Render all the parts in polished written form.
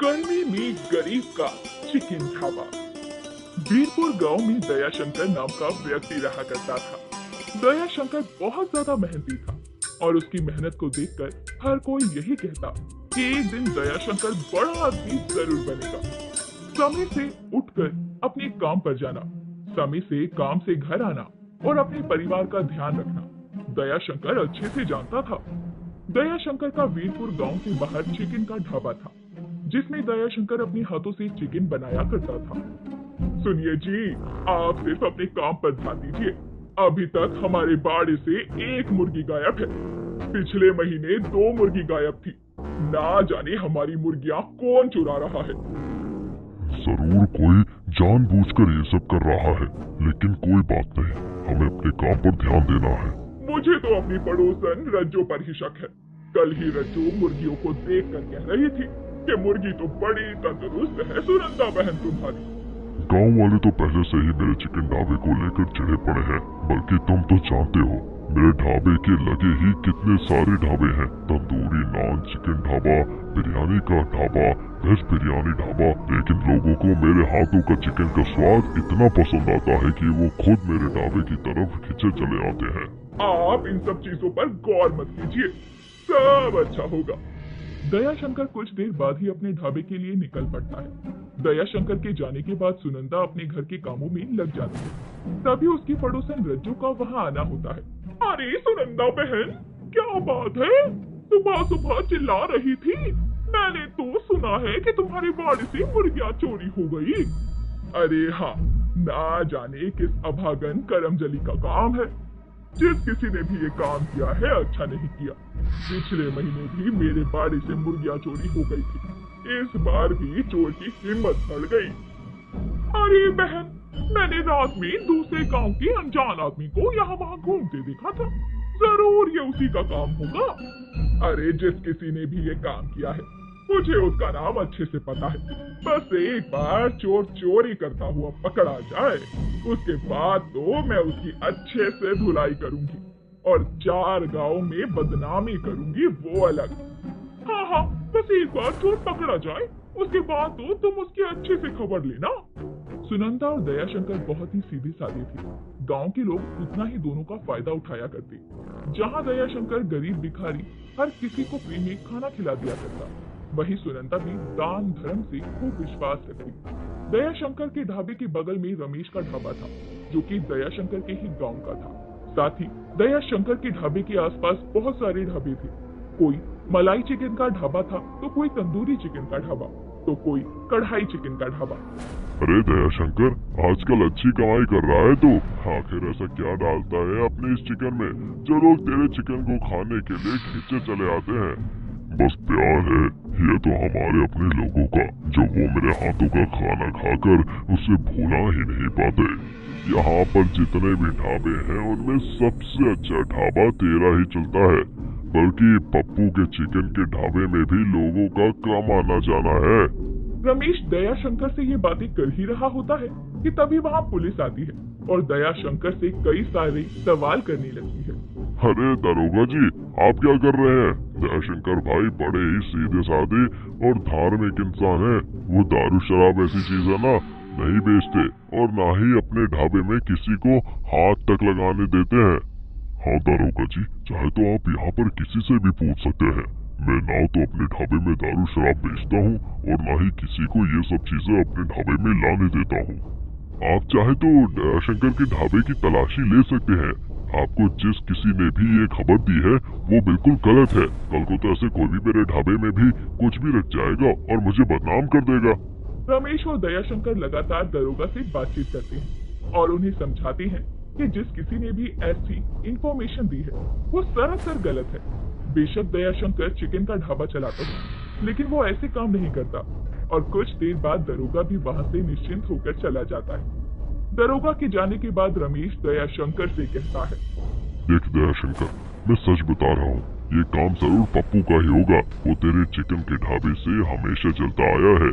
गर्मी में गरीब का चिकन ढाबा। वीरपुर गांव में दयाशंकर नाम का व्यक्ति रहा करता था। दयाशंकर बहुत ज्यादा मेहनती था और उसकी मेहनत को देखकर हर कोई यही कहता कि एक दिन दयाशंकर बड़ा आदमी जरूर बनेगा। समय से उठकर अपने काम पर जाना, समय से काम से घर आना और अपने परिवार का ध्यान रखना दयाशंकर अच्छे से जानता था। दयाशंकर का वीरपुर गांव के बाहर चिकन का ढाबा था, जिसमें दयाशंकर अपने हाथों से चिकन बनाया करता था। सुनिए जी, आप सिर्फ अपने काम पर ध्यान दीजिए। अभी तक हमारे बाड़े से एक मुर्गी गायब है। पिछले महीने 2 मुर्गी गायब थी। ना जाने हमारी मुर्गियां कौन चुरा रहा है। जरूर कोई जानबूझकर ये सब कर रहा है, लेकिन कोई बात नहीं, हमें अपने काम पर ध्यान देना है। मुझे तो अपनी पड़ोसन रज्जो पर ही शक है। कल ही रज्जो मुर्गियों को देखकर कह रही थी कि मुर्गी तो बड़ी तंदुरुस्त है सुनंदा बहन तुम्हारी। गांव वाले तो पहले से ही मेरे चिकन ढाबे को लेकर चिढ़े पड़े हैं। बल्कि तुम तो जानते हो मेरे ढाबे के लगे ही कितने सारे ढाबे हैं। तंदूरी नान चिकन ढाबा, बिरयानी का ढाबा, वेज बिरयानी ढाबा। लेकिन लोगों को मेरे हाथों का चिकन का स्वाद इतना पसंद आता है कि वो खुद मेरे ढाबे की तरफ खींचे चले आते हैं। आप इन सब चीजों पर गौर मत कीजिए, सब अच्छा होगा। दयाशंकर कुछ देर बाद ही अपने ढाबे के लिए निकल पड़ता है। दयाशंकर के जाने के बाद सुनंदा अपने घर के कामों में लग जाती है। तभी उसकी पड़ोसन रज्जू का वहाँ आना होता है। अरे सुनंदा बहन, क्या बात है? सुबह सुबह चिल्ला रही थी। मैंने तो सुना है कि तुम्हारे बाड़े से मुर्गियां चोरी हो गई। अरे हाँ, ना जाने किस अभागन करमजली का काम है। जिस किसी ने भी ये काम किया है अच्छा नहीं किया। पिछले महीने भी मेरे बाड़े से मुर्गियां चोरी हो गई थी। इस बार भी चोर की हिम्मत बढ़ गई। अरे बहन, मैंने रात में दूसरे गांव के अनजान आदमी को यहाँ वहाँ घूमते देखा था। जरूर ये उसी का काम होगा। अरे जिस किसी ने भी ये काम किया है मुझे उसका नाम अच्छे से पता है। बस एक बार चोर चोरी करता हुआ पकड़ा जाए, उसके बाद तो मैं उसकी अच्छे से धुलाई करूंगी और 4 गांव में बदनामी करूंगी, वो अलग। हाँ हाँ, बस एक बार चोर पकड़ा जाए, उसके बाद तो तुम उसकी अच्छे से खबर लेना। सुनंदा और दयाशंकर बहुत ही सीधे साधे थे। गांव के लोग उतना ही दोनों का फायदा उठाया करते। जहाँ दयाशंकर गरीब भिखारी हर किसी को फ्री में खाना खिला दिया करता, वही सुनंदा भी दान धर्म से खूब विश्वास रखती। दयाशंकर के ढाबे के बगल में रमेश का ढाबा था, जो कि दयाशंकर के ही गांव का था। साथ ही दयाशंकर के ढाबे के आसपास बहुत सारे ढाबे थे। कोई मलाई चिकन का ढाबा था, तो कोई तंदूरी चिकन का ढाबा, तो कोई कढ़ाई चिकन का ढाबा। अरे दयाशंकर, आजकल अच्छी कमाई कर रहा है तू। आखिर ऐसा क्या डालता है अपने इस चिकन में जो लोग तेरे चिकन को खाने के लिए खींचे चले आते हैं? बस प्यार है, ये तो हमारे अपने लोगों का, जो वो मेरे हाथों का खाना खाकर उसे भूला ही नहीं पाते। यहाँ पर जितने भी ढाबे हैं उनमें सबसे अच्छा ढाबा तेरा ही चलता है। बल्कि पप्पू के चिकन के ढाबे में भी लोगों का कम आना जाना है। रमेश दयाशंकर से ये बातें कर ही रहा होता है कि तभी वहाँ पुलिस आती है और दयाशंकर से कई सारे सवाल करने लगती है। अरे दरोगा जी, आप क्या कर रहे हैं? दयाशंकर भाई बड़े ही सीधे साधे और धार्मिक इंसान है। वो दारू शराब ऐसी चीज है ना, नहीं बेचते और ना ही अपने ढाबे में किसी को हाथ तक लगाने देते हैं। हाँ दरोगा जी, चाहे तो आप यहाँ पर किसी से भी पूछ सकते हैं। मैं ना तो अपने ढाबे में दारू शराब बेचता हूँ और ना ही किसी को ये सब चीजें अपने ढाबे में लाने देता हूँ। आप चाहे तो दयाशंकर के ढाबे की तलाशी ले सकते हैं। आपको जिस किसी ने भी ये खबर दी है वो बिल्कुल गलत है। कल को तो ऐसे कोई भी मेरे ढाबे में भी कुछ भी रख जाएगा और मुझे बदनाम कर देगा। रमेश और दयाशंकर लगातार दरोगा से बातचीत करते हैं और उन्हें समझाते हैं कि जिस किसी ने भी ऐसी इंफॉर्मेशन दी है वो सरासर गलत है। बेशक दयाशंकर चिकन का ढाबा चलाता है, लेकिन वो ऐसे काम नहीं करता। और कुछ देर बाद दरोगा भी वहाँ से निश्चिंत होकर चला जाता है। दरोगा के जाने के बाद रमेश दयाशंकर से कहता है, देख दयाशंकर, मैं सच बता रहा हूँ, ये काम जरूर पप्पू का ही होगा। वो तेरे चिकन के ढाबे से हमेशा चलता आया है,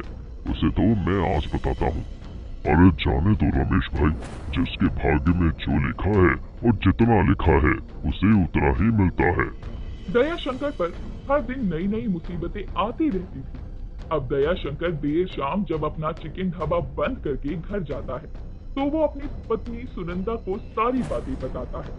उसे तो मैं आज बताता हूँ। अरे जाने दो रमेश भाई, जिसके भाग्य में जो लिखा है और जितना लिखा है उसे उतना ही मिलता है। दयाशंकर पर हर दिन नई नई मुसीबतें आती रहती थी। अब दया शंकर देर शाम जब अपना चिकन ढाबा बंद करके घर जाता है तो वो अपनी पत्नी सुनंदा को सारी बातें बताता है।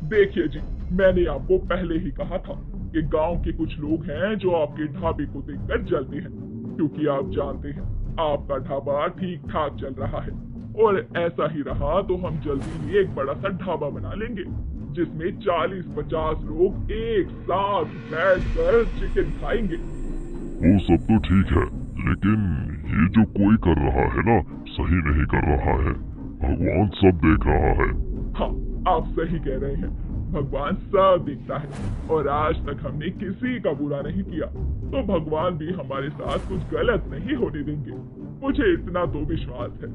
देखिए जी, मैंने आपको पहले ही कहा था कि गांव के कुछ लोग हैं जो आपके ढाबे को देखकर जलते हैं, क्योंकि आप जानते हैं आपका ढाबा ठीक ठाक चल रहा है और ऐसा ही रहा तो हम जल्दी ही एक बड़ा सा ढाबा बना लेंगे जिसमें 40-50 लोग एक साथ बैठकर चिकन खाएंगे। वो सब तो ठीक है, लेकिन ये जो कोई कर रहा है ना, सही नहीं कर रहा है। भगवान सब देख रहा है। हाँ, आप सही कह रहे हैं, भगवान सब देखता है और आज तक हमने किसी का बुरा नहीं किया, तो भगवान भी हमारे साथ कुछ गलत नहीं होने देंगे, मुझे इतना तो विश्वास है।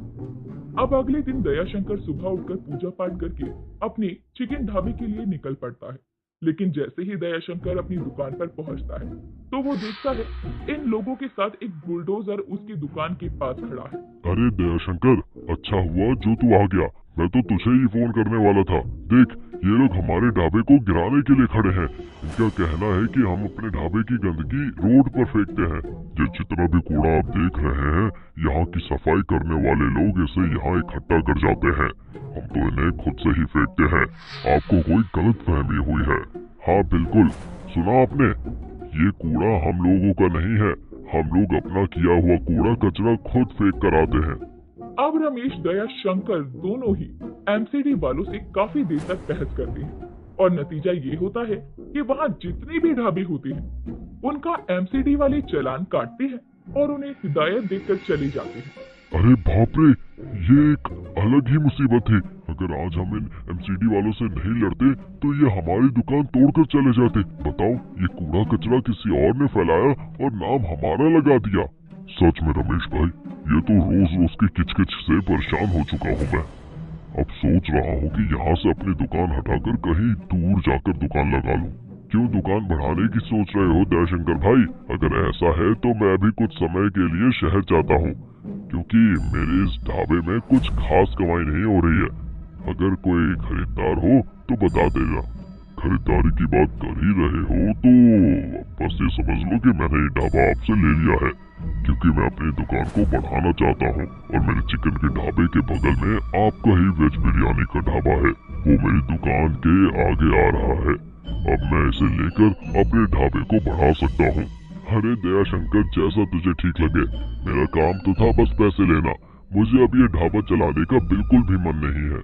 अब अगले दिन दयाशंकर सुबह उठकर पूजा पाठ करके अपने चिकन ढाबे के लिए निकल पड़ता है। लेकिन जैसे ही दयाशंकर अपनी दुकान पर पहुंचता है तो वो देखता है इन लोगों के साथ एक बुलडोजर उसकी दुकान के पास खड़ा है। अरे दयाशंकर, अच्छा हुआ जो तू आ गया, मैं तो तुझे ही फोन करने वाला था। देख, ये लोग हमारे ढाबे को गिराने के लिए खड़े हैं। इनका कहना है कि हम अपने ढाबे की गंदगी रोड पर फेंकते हैं। ये जितना भी कूड़ा आप देख रहे हैं, यहाँ की सफाई करने वाले लोग इसे यहाँ इकट्ठा कर जाते हैं। हम तो इन्हें खुद से ही फेंकते हैं। आपको कोई गलतफहमी हुई है। हाँ बिल्कुल, सुना आपने, ये कूड़ा हम लोगों का नहीं है। हम लोग अपना किया हुआ कूड़ा कचरा खुद फेंक कर आते हैं। अब रमेश दया शंकर दोनों ही एमसीडी वालों से काफी देर तक बहस करते हैं और नतीजा ये होता है कि वहाँ जितने भी ढाबे होते हैं उनका एमसीडी वाले चालान काटते हैं और उन्हें हिदायत देकर चले जाते हैं। अरे बाप रे, ये एक अलग ही मुसीबत है। अगर आज हम इन एमसीडी वालों से नहीं लड़ते तो ये हमारी दुकान तोड़कर चले जाते। बताओ, ये कूड़ा कचरा किसी और ने फैलाया और नाम हमारा लगा दिया। सच में रमेश भाई, ये तो रोज रोज की किचकिच से परेशान हो चुका हूँ मैं। अब सोच रहा हूँ कि यहाँ से अपनी दुकान हटाकर कहीं दूर जाकर दुकान लगा लूं। क्यों दुकान बढ़ाने की सोच रहे हो दयाशंकर भाई? अगर ऐसा है तो मैं भी कुछ समय के लिए शहर जाता हूँ, क्योंकि मेरे इस ढाबे में कुछ खास कमाई नहीं हो रही है। अगर कोई खरीदार हो तो बता देना। खरीदारी की बात कर ही रहे हो तो बस ये समझ लो कि मैंने ये ढाबा आपसे ले लिया है, क्योंकि मैं अपनी दुकान को बढ़ाना चाहता हूँ और मेरे चिकन के ढाबे के बगल में आपका ही वेज बिरयानी का ढाबा है, वो मेरी दुकान के आगे आ रहा है। अब मैं इसे लेकर अपने ढाबे को बढ़ा सकता हूँ। अरे दयाशंकर, जैसा तुझे ठीक लगे। मेरा काम तो था बस पैसे लेना। मुझे अब ये ढाबा चलाने का बिल्कुल भी मन नहीं है।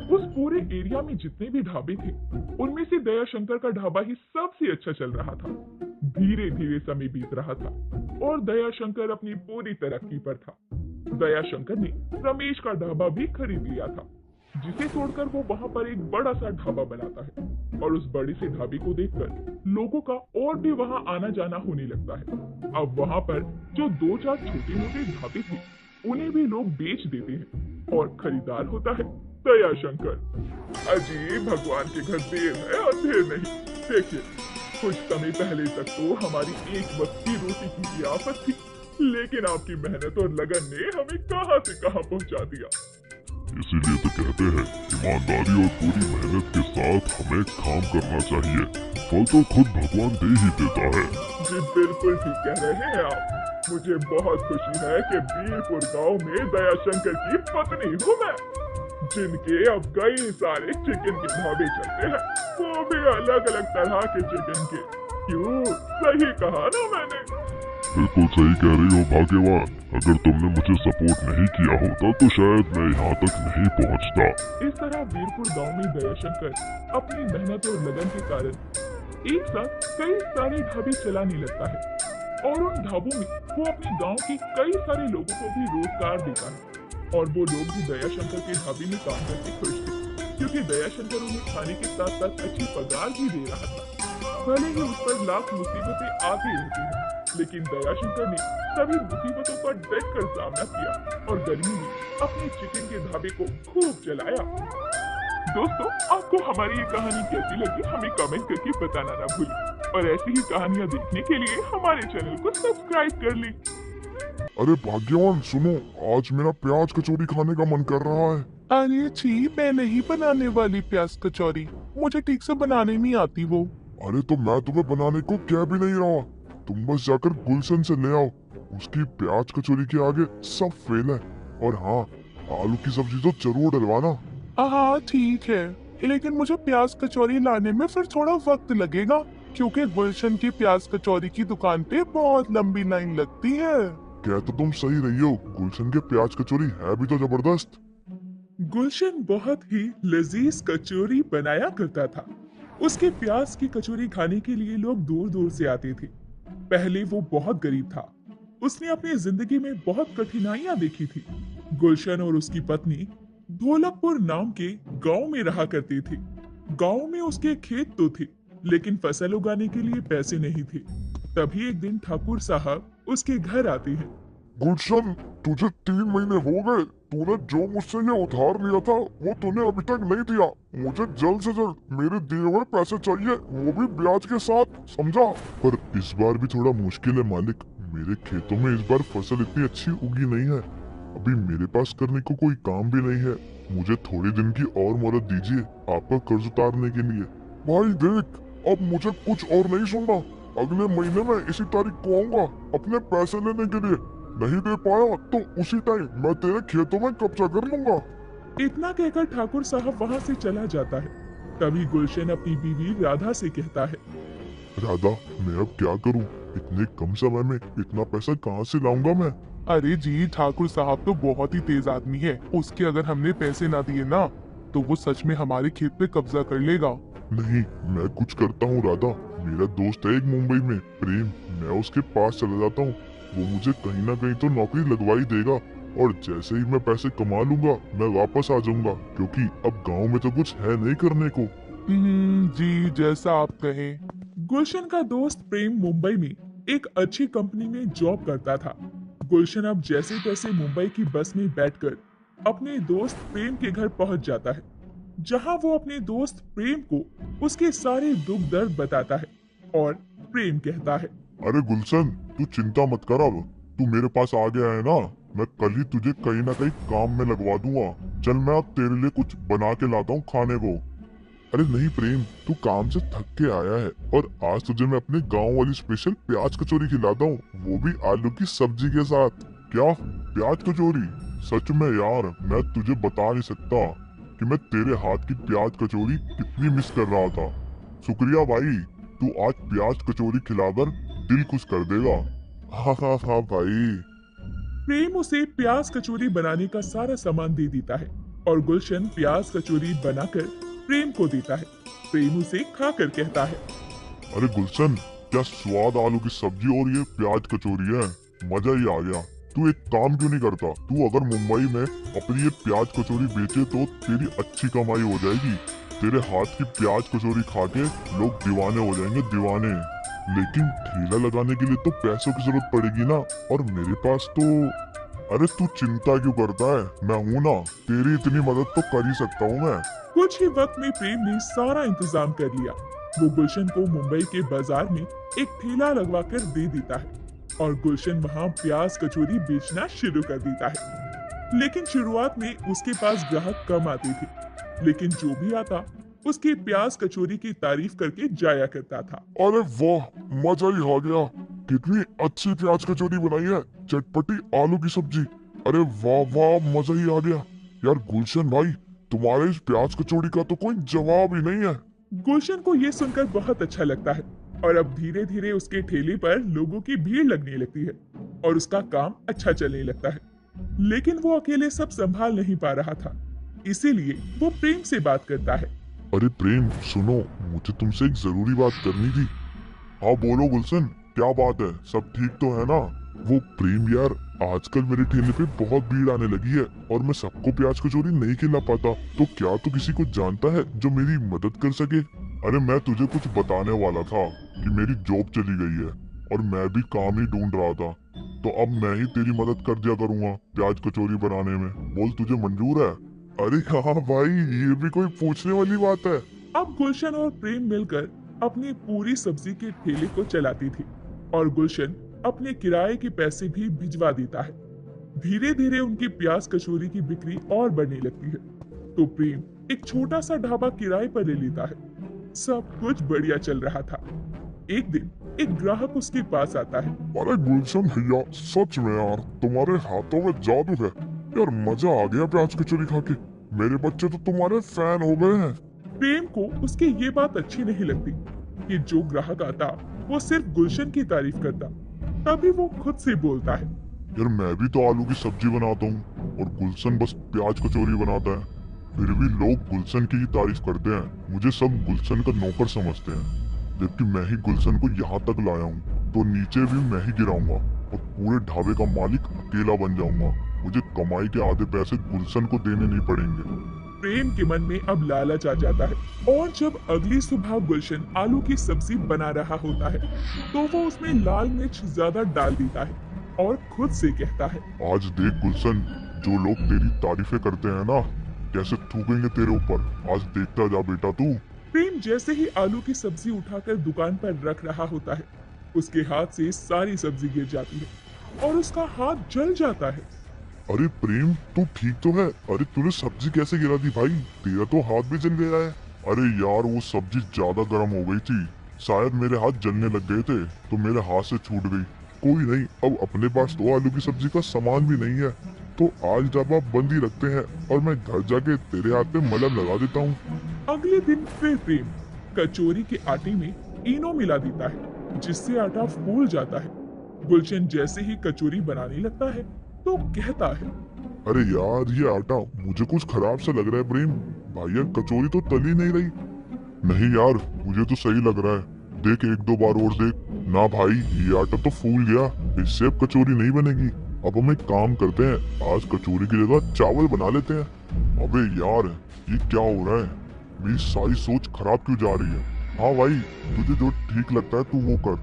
उस पूरे एरिया में जितने भी ढाबे थे उनमें से दयाशंकर का ढाबा ही सबसे अच्छा चल रहा था। धीरे धीरे समय बीत रहा था और दयाशंकर अपनी पूरी तरक्की पर था। दयाशंकर ने रमेश का ढाबा भी खरीद लिया था, जिसे छोड़कर वो वहाँ पर एक बड़ा सा ढाबा बनाता है और उस बड़े से ढाबे को देखकर लोगों का और भी वहाँ आना जाना होने लगता है। अब वहाँ पर जो 2-4 छोटे मोटे ढाबे थे उन्हें भी लोग बेच देते हैं और खरीदार होता है दयाशंकर। अजीब, भगवान के घर देर है और देर नहीं। देखिए, कुछ समय पहले तक तो हमारी एक वक्त की रोटी की भी आफत थी, लेकिन आपकी मेहनत और लगन ने हमें कहां से कहां पहुंचा दिया। इसीलिए तो कहते हैं, ईमानदारी और पूरी मेहनत के साथ हमें काम करना चाहिए। फल तो खुद भगवान दे ही देता है। जी बिल्कुल ठीक कह रहे हैं आप। मुझे बहुत खुशी है कि बीरपुर गांव में दयाशंकर की पत्नी हूँ मैं, जिनके अब कई सारे चिकन के ढाबे चलते हैं, वो भी अलग अलग तरह के चिकन के। क्यों, सही कहा ना मैंने? बिल्कुल सही कह रही हो भाग्यवान। अगर तुमने मुझे सपोर्ट नहीं किया होता तो शायद मैं यहाँ तक नहीं पहुँचता। इस तरह बीरपुर गांव में दयाशंकर अपनी मेहनत और लगन के कारण एक साथ कई सारे ढाबे चलाने लगता है और उन ढाबों में वो अपने गांव के कई सारे लोगों को भी रोजगार देता है और वो लोग भी दयाशंकर के ढाबे में काम करके खुश थे, क्योंकि दयाशंकर उन्हें खाने के साथ साथ अच्छी पगार भी दे रहा था। भले ही उस पर लाख मुसीबतें आती रहती हैं, लेकिन दयाशंकर ने सभी मुसीबतों का डट कर सामना किया और गर्मी में अपने चिकन के ढाबे को खूब चलाया। दोस्तों, आपको हमारी ये कहानी कैसी लगी हमें कमेंट करके बताना ना भूलें और ऐसी ही कहानियाँ देखने के लिए हमारे चैनल को सब्सक्राइब कर लें। अरे भाग्यवान सुनो, आज मेरा प्याज कचौरी खाने का मन कर रहा है। अरे छी, मैं नहीं बनाने वाली प्याज कचौरी, मुझे ठीक से बनाने नहीं आती वो। अरे तो मैं तुम्हें बनाने को कह भी नहीं रहा, तुम बस जाकर गुलशन से ले आओ। उसकी प्याज कचौरी के आगे सब फेल है। और हाँ, आलू की सब्जी तो जरूर डलवाना। हाँ ठीक है, लेकिन मुझे प्याज कचौरी लाने में फिर थोड़ा वक्त लगेगा, क्योंकि गुलशन की प्याज कचौरी की दुकान पे बहुत लंबी लाइन लगती है। कह तो तुम सही रही हो, गुलशन के प्याज कचौरी है भी तो जबरदस्त। गुलशन बहुत ही लजीज कचौरी बनाया करता था। उसके प्याज की कचौरी खाने के लिए लोग दूर दूर से आते थे। पहले वो बहुत गरीब था। उसने अपनी जिंदगी में बहुत कठिनाइयां देखी थी। गुलशन और उसकी पत्नी ढोलकपुर नाम के गांव में रहा करते थे। गांव में उसके खेत तो थे, लेकिन फसल उगाने के लिए पैसे नहीं थे। तभी एक दिन ठाकुर साहब उसके घर आते हैं। गुलशन, तुझे 3 महीने हो गए। तूने जो मुझसे ये उधार लिया था वो तूने अभी तक नहीं दिया। मुझे जल्द से जल्द मेरे दिए हुए पैसे चाहिए, वो भी ब्याज के साथ, समझा? पर इस बार भी थोड़ा मुश्किल है मालिक। मेरे खेतों में इस बार फसल इतनी अच्छी उगी नहीं है। अभी मेरे पास करने को कोई काम भी नहीं है। मुझे थोड़े दिन की और मोहलत दीजिए आपका कर्ज उतारने के लिए। भाई देख, अब मुझे कुछ और नहीं सुनना। अगले महीने में इसी तारीख को आऊंगा अपने पैसे लेने के लिए। नहीं दे पाया तो उसी टाइम मैं तेरे खेतों में कब्जा कर लूंगा। इतना कहकर ठाकुर साहब वहाँ से चला जाता है। तभी गुलशन अपनी बीवी राधा से कहता है, राधा, मैं अब क्या करूं? इतने कम समय में इतना पैसा कहां से लाऊंगा मैं? अरे जी, ठाकुर साहब तो बहुत ही तेज आदमी है। उसके अगर हमने पैसे ना दिए ना, तो वो सच में हमारे खेत पे कब्जा कर लेगा। नहीं, मैं कुछ करता हूँ राधा। मेरा दोस्त है एक मुंबई में, प्रेम। मैं उसके पास चला जाता हूँ। वो मुझे कहीं ना कहीं तो नौकरी लगवा ही देगा। और जैसे ही मैं पैसे कमा लूंगा मैं वापस आ जाऊंगा, क्योंकि अब गांव में तो कुछ है नहीं करने को। जी, जैसा आप कहें। गुलशन का दोस्त प्रेम मुंबई में एक अच्छी कंपनी में जॉब करता था। गुलशन अब जैसे तैसे मुंबई की बस में बैठकर अपने दोस्त प्रेम के घर पहुंच जाता है, जहां वो अपने दोस्त प्रेम को उसके सारे दुख दर्द बताता है। और प्रेम कहता है, अरे गुलशन, तू चिंता मत कर। अब तू मेरे पास आ गया है ना, मैं कल ही तुझे कहीं ना कहीं काम में लगवा दूंगा। चल, मैं अब तेरे लिए कुछ बना के लाता हूँ खाने को। अरे नहीं प्रेम, तू काम से थक के आया है और आज तुझे मैं अपने गांव वाली स्पेशल प्याज कचौरी खिलाता हूँ, वो भी आलू की सब्जी के साथ। क्या प्याज कचौरी? सच में यार, मैं तुझे बता नहीं सकता कि मैं तेरे हाथ की प्याज कचौरी कितनी मिस कर रहा था। शुक्रिया भाई, तू आज प्याज कचौरी खिलाकर दिल खुश कर देगा। हाँ हाँ हाँ भाई। प्रेम उसे प्याज कचौरी बनाने का सारा सामान दे देता है और गुलशन प्याज कचौरी बनाकर प्रेम को देता है। प्रेम उसे खाकर कहता है, अरे गुलशन, क्या स्वाद आलू की सब्जी और ये प्याज कचौरी है, मजा ही आ गया। तू एक काम क्यों नहीं करता? तू अगर मुंबई में अपनी ये प्याज कचौरी बेचे तो तेरी अच्छी कमाई हो जाएगी। तेरे हाथ की प्याज कचौरी खा के लोग दीवाने हो जाएंगे, दीवाने। लेकिन ठेला लगाने के लिए तो पैसों की जरूरत पड़ेगी ना, और मेरे पास तो। अरे तू चिंता क्यों करता है, मैं हूं ना, तेरी इतनी मदद तो कर ही सकता हूँ मैं। कुछ ही वक्त में प्रेम ने सारा इंतजाम कर लिया। वो गुलशन को मुंबई के बाजार में एक ठेला लगवाकर दे देता है और गुलशन वहाँ प्याज कचौरी बेचना शुरू कर देता है। लेकिन शुरुआत में उसके पास ग्राहक कम आते थे, लेकिन जो भी आता उसकी प्याज कचौरी की तारीफ करके जाया करता था। अरे वाह, मजा ही आ गया। कितनी अच्छी प्याज कचौरी बनाई है, चटपटी आलू की सब्जी। अरे वाह वाह, मजा ही आ गया। यार गुलशन भाई, तुम्हारे इस प्याज कचौड़ी का तो कोई जवाब ही नहीं है। गुलशन को ये सुनकर बहुत अच्छा लगता है और अब धीरे धीरे उसके ठेले पर लोगों की भीड़ लगने लगती है और उसका काम अच्छा चलने लगता है। लेकिन वो अकेले सब संभाल नहीं पा रहा था, इसीलिए वो प्रेम से बात करता है। अरे प्रेम सुनो, मुझे तुमसे एक जरूरी बात करनी थी। हाँ बोलो गुलशन, क्या बात है? सब ठीक तो है ना? वो प्रेम यार, आजकल मेरे ठेले पे बहुत भीड़ आने लगी है और मैं सबको प्याज कचौरी नहीं खिला पाता। तो क्या तू किसी को जानता है जो मेरी मदद कर सके? अरे मैं तुझे कुछ बताने वाला था कि मेरी जॉब चली गई है और मैं भी काम ही ढूंढ रहा था, तो अब मैं ही तेरी मदद कर दिया करूंगा प्याज कचौरी बनाने में। बोल, तुझे मंजूर है? अरे हाँ भाई, ये भी कोई पूछने वाली बात है। अब गुलशन और प्रेम मिलकर अपनी पूरी सब्जी के ठेले को चलाती थी और गुलशन अपने किराए के पैसे भी भिजवा देता है। धीरे धीरे उनकी प्याज कचौरी की बिक्री और बढ़ने लगती है, तो प्रेम एक छोटा सा ढाबा किराए पर ले लेता है। सब कुछ बढ़िया चल रहा था। एक दिन एक ग्राहक उसके पास आता है। अरे गुलशन भैया, सच में यार तुम्हारे हाथों में जादू है यार, मजा आ गया प्याज कचौरी खा के। मेरे बच्चे तो तुम्हारे फैन हो गए हैं। प्रेम को उसकी ये बात अच्छी नहीं लगती कि जो ग्राहक आता वो सिर्फ गुलशन की तारीफ करता। तभी वो खुद से बोलता है, यार मैं भी तो आलू की सब्जी बनाता हूँ और गुलशन बस प्याज कचौरी बनाता है, फिर भी लोग गुलशन की ही तारीफ करते हैं। मुझे सब गुलशन का नौकर समझते हैं, जबकि मैं ही गुलशन को यहाँ तक लाया हूँ। तो नीचे भी मैं ही गिराऊंगा और पूरे ढाबे का मालिक अकेला बन जाऊंगा। मुझे कमाई के आधे पैसे गुलशन को देने नहीं पड़ेंगे। प्रेम के मन में अब लालच आ जाता है और जब अगली सुबह गुलशन आलू की सब्जी बना रहा होता है तो वो उसमें लाल मिर्च ज्यादा डाल देता है और खुद से कहता है, आज देख गुलशन, जो लोग तेरी तारीफें करते हैं ना, कैसे थूकेंगे तेरे ऊपर। आज देखता जा बेटा तू। प्रेम जैसे ही आलू की सब्जी उठाकर दुकान पर रख रहा होता है, उसके हाथ से सारी सब्जी गिर जाती है और उसका हाथ जल जाता है। अरे प्रेम, तू ठीक तो है? अरे तूने सब्जी कैसे गिरा दी भाई? तेरा तो हाथ भी जल गया है। अरे यार वो सब्जी ज्यादा गर्म हो गई थी, शायद मेरे हाथ जलने लग गए थे तो मेरे हाथ से छूट गई। कोई नहीं, अब अपने पास तो आलू की सब्जी का सामान भी नहीं है, तो आज ढाबा बंद ही रखते हैं और मैं घर जाके तेरे हाथ पे मलहम लगा देता हूँ। अगले दिन फिर प्रेम कचौरी के आटे में इनो मिला देता है, जिससे आटा फूल जाता है। गुलशन जैसे ही कचौरी बनाने लगता है तो कहता है, अरे यार ये आटा मुझे कुछ खराब सा लग रहा है प्रेम। भैया कचौरी तो तली नहीं रही। नहीं यार, मुझे तो सही लग रहा है। देख एक दो बार और देख। ना भाई, ये आटा तो फूल गया, इससे अब कचौरी नहीं बनेगी। अब हम एक काम करते हैं, आज कचौरी की जगह चावल बना लेते हैं। अबे यार, ये क्या हो रहा है? मेरी सारी सोच खराब क्यों जा रही है? हाँ भाई, तुझे जो ठीक लगता है तू वो कर।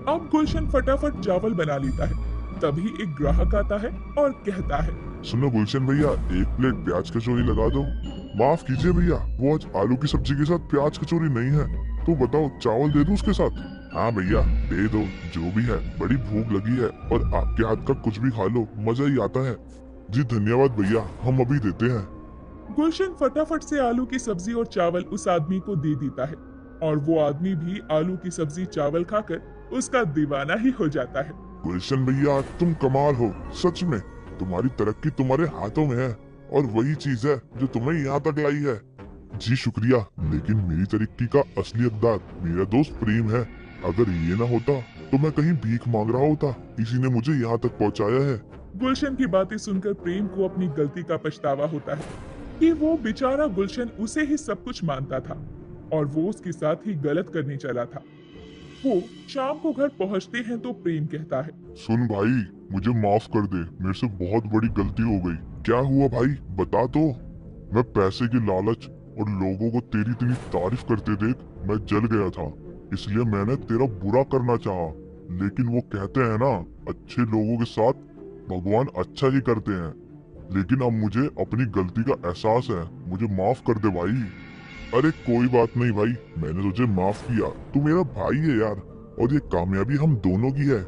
अब गुलशन फटाफट चावल बना लेता है। तभी एक ग्राहक आता है और कहता है, सुनो गुलशन भैया, एक प्लेट प्याज कचौरी लगा दो। माफ कीजिए भैया, वो आज आलू की सब्जी के साथ प्याज कचौरी नहीं है। तो बताओ चावल दे दूं उसके साथ? हाँ भैया दे दो, जो भी है, बड़ी भूख लगी है और आपके हाथ का कुछ भी खा लो, मजा ही आता है। जी धन्यवाद भैया, हम अभी देते हैं। गुलशन फटाफट से आलू की सब्जी और चावल उस आदमी को दे देता है और वो आदमी भी आलू की सब्जी चावल खाकर उसका दीवाना ही हो जाता है। गुलशन भैया तुम कमाल हो, सच में तुम्हारी तरक्की तुम्हारे हाथों में है और वही चीज है जो तुम्हें यहाँ तक लाई है। जी शुक्रिया, लेकिन मेरी तरक्की का असली हकदार मेरा दोस्त प्रेम है। अगर ये ना होता तो मैं कहीं भीख मांग रहा होता, इसी ने मुझे यहाँ तक पहुँचाया है। गुलशन की बातें सुनकर प्रेम को अपनी गलती का पछतावा होता है कि वो बेचारा गुलशन उसे ही सब कुछ मानता था और वो उसके साथ ही गलत करने चला था। वो शाम को घर पहुंचते हैं तो प्रेम कहता है, सुन भाई, मुझे माफ कर दे, मेरे से बहुत बड़ी गलती हो गई। क्या हुआ भाई, बता तो। मैं पैसे की लालच और लोगों को तेरी इतनी तारीफ करते देख मैं जल गया था, इसलिए मैंने तेरा बुरा करना चाहा। लेकिन वो कहते हैं ना, अच्छे लोगों के साथ भगवान अच्छा ही करते हैं। लेकिन अब मुझे अपनी गलती का एहसास है, मुझे माफ कर दे भाई। अरे कोई बात नहीं भाई, मैंने तुझे माफ किया, तू मेरा भाई है यार, और ये कामयाबी हम दोनों की है।